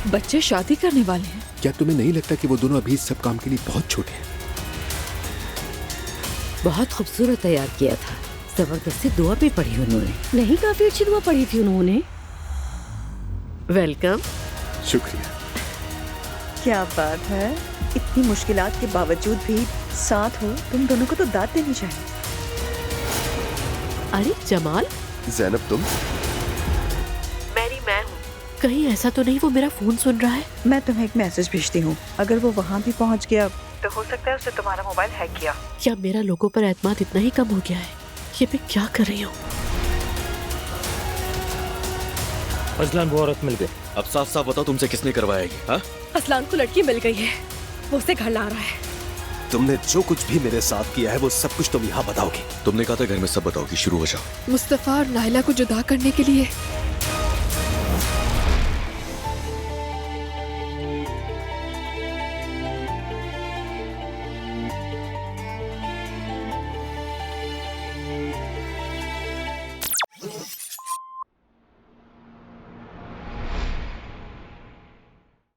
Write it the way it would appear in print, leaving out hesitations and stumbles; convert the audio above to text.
बच्चे शादी करने वाले हैं। क्या तुम्हें नहीं लगता कि वो दोनों अभी इस सब काम के लिए बहुत छोटे हैं? बहुत खूबसूरत तैयार किया था, जबरदस्ती दुआ भी पढ़ी उन्होंने। नहीं, काफी अच्छी दुआ पढ़ी थी उन्होंने। वेलकम। शुक्रिया। क्या बात है, इतनी मुश्किलात के बावजूद भी साथ हो। तुम दोनों को तो दाद देनी चाहिए। अरे जमाल, ज़ैनब तुम? मैं हूँ। कहीं ऐसा तो नहीं वो मेरा फोन सुन रहा है? मैं तुम्हें एक मैसेज भेजती हूँ, अगर वो वहाँ भी पहुँच गया तो हो सकता है उसने तुम्हारा मोबाइल हैक किया। क्या मेरा लोगों पर एतमाद इतना ही कम हो गया है? ये मैं क्या कर रही हूँ? अजलान वो औरत मिल गई। अब साफ साफ बताओ तुमसे किसने करवाएगी? हाँ? असलान को लड़की मिल गई है, वो उसे घर ला रहा है। तुमने जो कुछ भी मेरे साथ किया है वो सब कुछ तुम यहाँ बताओगी। तुमने कहा था घर में सब बताओगी, शुरू हो जाओ। मुस्तफा और नाइला को जुदा करने के लिए